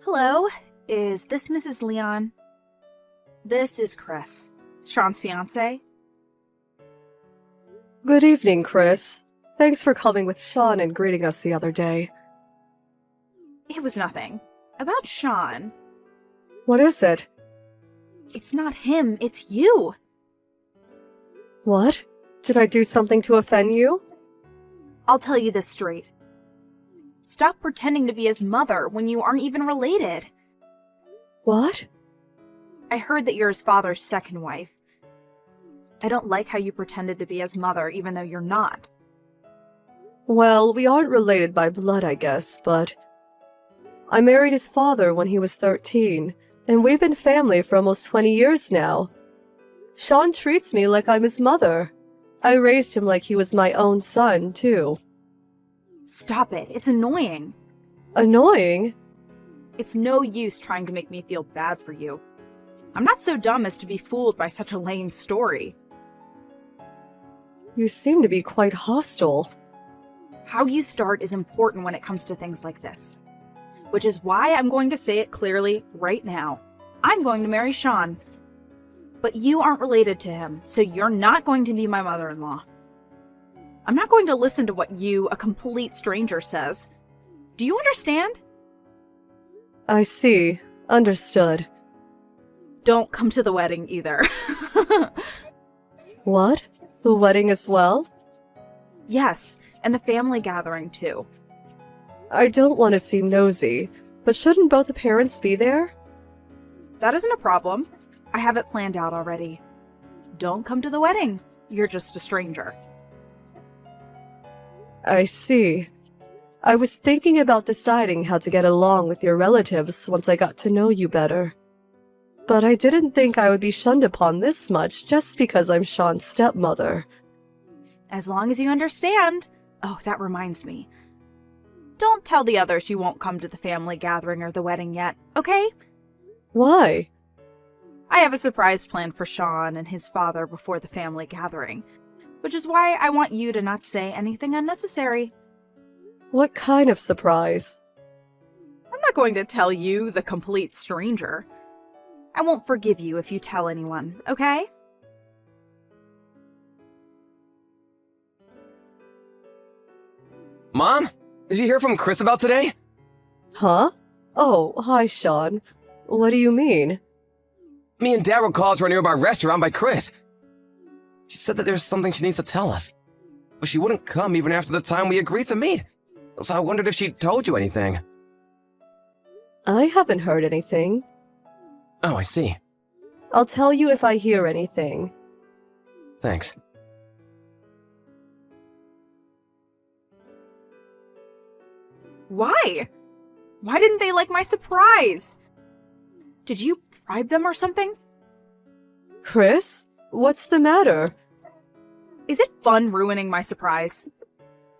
Hello, is this Mrs. Leon? This is Chris, Sean's fiance. Good evening, Chris. Thanks for coming with Sean and greeting us the other day. It was nothing. About Sean. What is it? It's not him, it's you. What? Did I do something to offend you? I'll tell you this straight. Stop pretending to be his mother when you aren't even related. What? I heard that you're his father's second wife. I don't like how you pretended to be his mother even though you're not. Well, we aren't related by blood, I guess, but I married his father when he was 13, and we've been family for almost 20 years now. Sean treats me like I'm his mother. I raised him like he was my own son, too. Stop it, it's annoying. Annoying? It's no use trying to make me feel bad for you. I'm not so dumb as to be fooled by such a lame story. You seem to be quite hostile. How you start is important when it comes to things like this. Which is why I'm going to say it clearly right now. I'm going to marry Sean. But you aren't related to him, so you're not going to be my mother-in-law. I'm not going to listen to what you, a complete stranger, says. Do you understand? I see. Understood. Don't come to the wedding either. What? The wedding as well? Yes, and the family gathering too. I don't want to seem nosy, but shouldn't both the parents be there? That isn't a problem. I have it planned out already. Don't come to the wedding. You're just a stranger. I see. I was thinking about deciding how to get along with your relatives once I got to know you better. But I didn't think I would be shunned upon this much just because I'm Sean's stepmother. As long as you understand. Oh, that reminds me. Don't tell the others you won't come to the family gathering or the wedding yet, okay? Why? I have a surprise planned for Sean and his father before the family gathering, which is why I want you to not say anything unnecessary. What kind of surprise? I'm not going to tell you, the complete stranger. I won't forgive you if you tell anyone, okay? Mom? Did you hear from Chris about today? Huh? Oh, hi, Sean. What do you mean? Me and Dad were called to a nearby restaurant by Chris. She said that there's something she needs to tell us. But she wouldn't come even after the time we agreed to meet. So I wondered if she told you anything. I haven't heard anything. Oh, I see. I'll tell you if I hear anything. Thanks. Why? Why didn't they like my surprise? Did you bribe them or something? Chris? What's the matter? Is it fun ruining my surprise?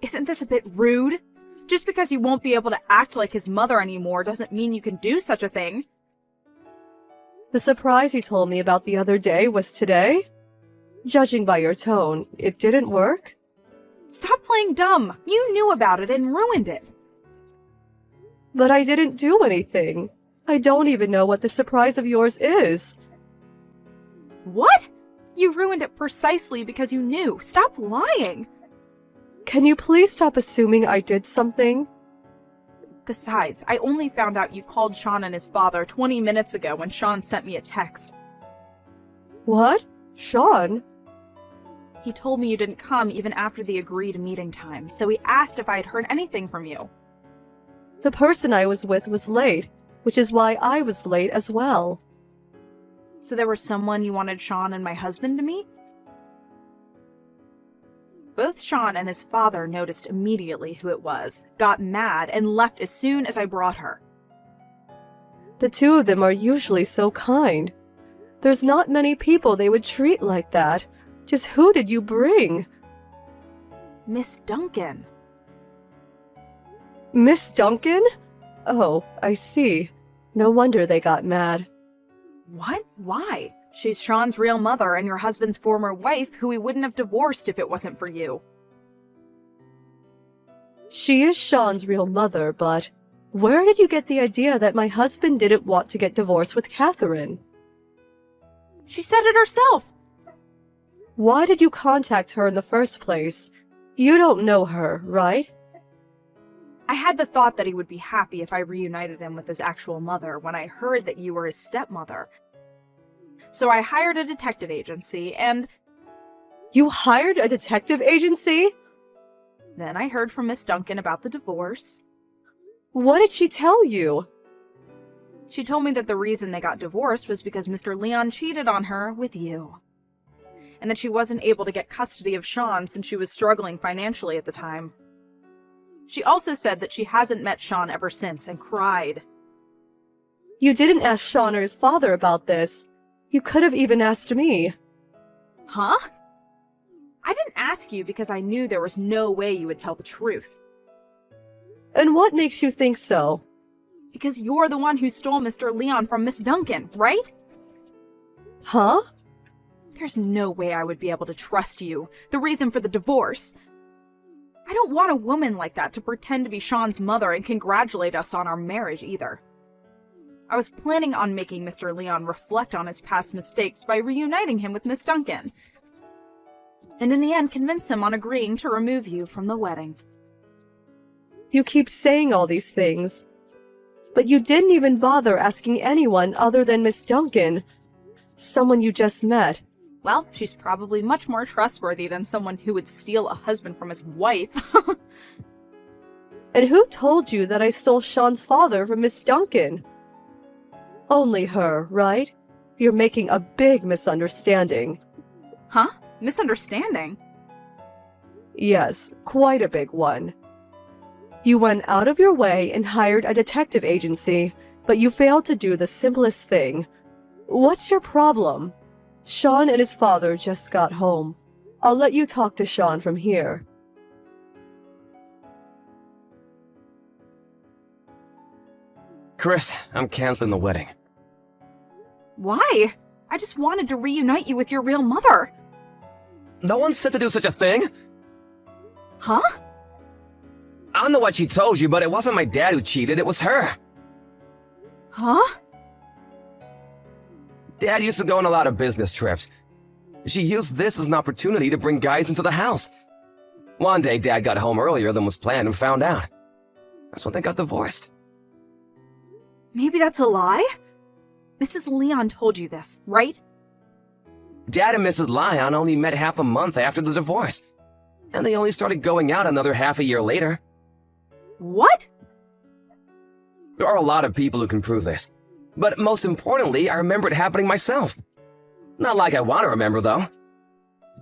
Isn't this a bit rude? Just because you won't be able to act like his mother anymore doesn't mean you can do such a thing. The surprise you told me about the other day was today? Judging by your tone, it didn't work? Stop playing dumb. You knew about it and ruined it. But I didn't do anything. I don't even know what the surprise of yours is. What? You ruined it precisely because you knew. Stop lying. Can you please stop assuming I did something? Besides, I only found out you called Sean and his father 20 minutes ago when Sean sent me a text. What? Sean? He told me you didn't come even after the agreed meeting time, so he asked if I had heard anything from you. The person I was with was late, which is why I was late as well. So there was someone you wanted Sean and my husband to meet? Both Sean and his father noticed immediately who it was, got mad, and left as soon as I brought her. The two of them are usually so kind. There's not many people they would treat like that. Just who did you bring? Miss Duncan. Miss Duncan? Oh, I see. No wonder they got mad. What? Why? She's Sean's real mother and your husband's former wife, who he wouldn't have divorced if it wasn't for you. She is Sean's real mother, but Where did you get the idea that my husband didn't want to get divorced with Catherine? She said it herself. Why did you contact her in the first place? You don't know her, right? I had the thought that he would be happy if I reunited him with his actual mother when I heard that you were his stepmother. So I hired a detective agency, and You hired a detective agency? then I heard from Miss Duncan about the divorce. What did she tell you? She told me that the reason they got divorced was because Mr. Leon cheated on her with you. And that she wasn't able to get custody of Sean since she was struggling financially at the time. She also said that she hasn't met Sean ever since and cried. You didn't ask Sean or his father about this. You could have even asked me. Huh? I didn't ask you because I knew there was no way you would tell the truth. And what makes you think so? Because you're the one who stole Mr. Leon from Miss Duncan, right? Huh? There's no way I would be able to trust you, the reason for the divorce. I don't want a woman like that to pretend to be Sean's mother and congratulate us on our marriage either. I was planning on making Mr. Leon reflect on his past mistakes by reuniting him with Miss Duncan. And in the end, convince him on agreeing to remove you from the wedding. You keep saying all these things, but you didn't even bother asking anyone other than Miss Duncan, someone you just met. Well, she's probably much more trustworthy than someone who would steal a husband from his wife. And who told you that I stole Sean's father from Miss Duncan? Only her, right? You're making a big misunderstanding. Huh? Misunderstanding? Yes, quite a big one. You went out of your way and hired a detective agency, but you failed to do the simplest thing. What's your problem? Sean and his father just got home. I'll let you talk to Sean from here. Chris, I'm canceling the wedding. Why? I just wanted to reunite you with your real mother. No one said to do such a thing. Huh? I don't know what she told you, but it wasn't my dad who cheated, it was her. Huh? Dad used to go on a lot of business trips. She used this as an opportunity to bring guys into the house. One day, Dad got home earlier than was planned and found out. That's when they got divorced. Maybe that's a lie? Mrs. Leon told you this, right? Dad and Mrs. Lyon only met half a month after the divorce, and they only started going out another half a year later. What? There are a lot of people who can prove this, but most importantly, I remember it happening myself. Not like I want to remember, though.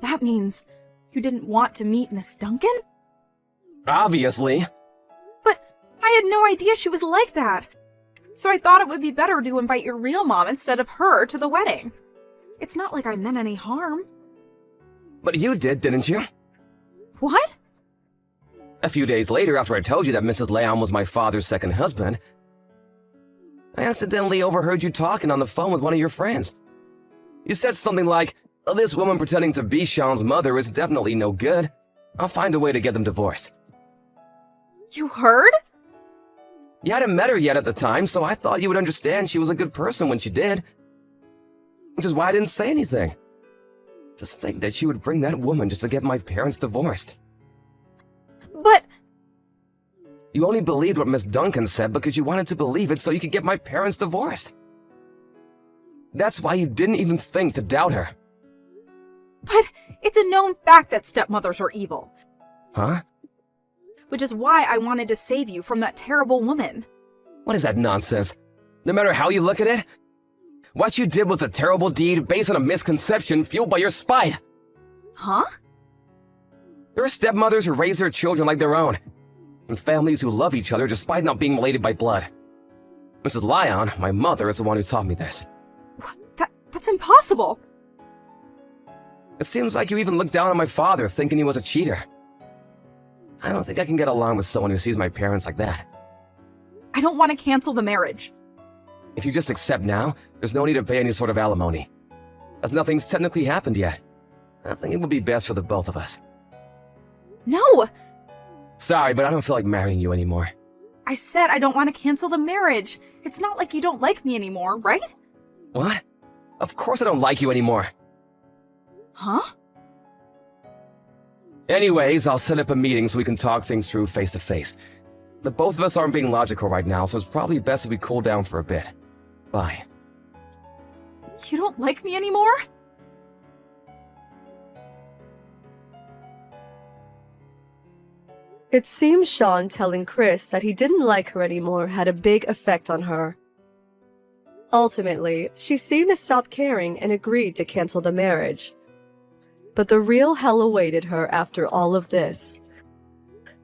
That means you didn't want to meet Miss Duncan? Obviously. But I had no idea she was like that. So I thought it would be better to invite your real mom instead of her to the wedding. It's not like I meant any harm. But you did, didn't you? What? A few days later, after I told you that Mrs. Leon was my father's second husband, I accidentally overheard you talking on the phone with one of your friends. You said something like, "This woman pretending to be Sean's mother is definitely no good. I'll find a way to get them divorced." You heard? You hadn't met her yet at the time, so I thought you would understand she was a good person when she did. Which is why I didn't say anything. To think that she would bring that woman just to get my parents divorced. But You only believed what Miss Duncan said because you wanted to believe it so you could get my parents divorced. That's why you didn't even think to doubt her. it's a known fact that stepmothers are evil. Huh? Which is why I wanted to save you from that terrible woman. What is that nonsense? No matter how you look at it, what you did was a terrible deed based on a misconception fueled by your spite. Huh? There are stepmothers who raise their children like their own, and families who love each other despite not being related by blood. Mrs. Lyon, my mother, is the one who taught me this. That's impossible. It seems like you even looked down on my father, thinking he was a cheater. I don't think I can get along with someone who sees my parents like that. I don't want to cancel the marriage. If you just accept now, there's no need to pay any sort of alimony. As nothing's technically happened yet. I think it would be best for the both of us. No! Sorry, but I don't feel like marrying you anymore. I said I don't want to cancel the marriage. It's not like you don't like me anymore, right? What? Of course I don't like you anymore. Huh? Anyways, I'll set up a meeting so we can talk things through face to face. The both of us aren't being logical right now, so it's probably best if we cool down for a bit. Bye. You don't like me anymore? It seems Sean telling Chris that he didn't like her anymore had a big effect on her. Ultimately, she seemed to stop caring and agreed to cancel the marriage. But the real hell awaited her after all of this.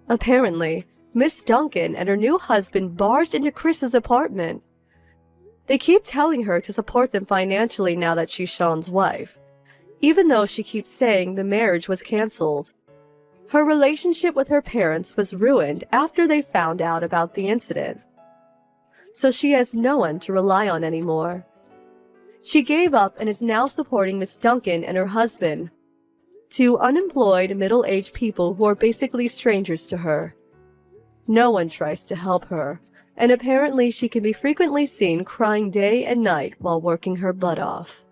Apparently, Miss Duncan and her new husband barged into Chris's apartment. They keep telling her to support them financially now that she's Sean's wife, even though she keeps saying the marriage was canceled. Her relationship with her parents was ruined after they found out about the incident, so she has no one to rely on anymore. She gave up and is now supporting Miss Duncan and her husband, two unemployed middle-aged people who are basically strangers to her. No one tries to help her, and apparently she can be frequently seen crying day and night while working her butt off.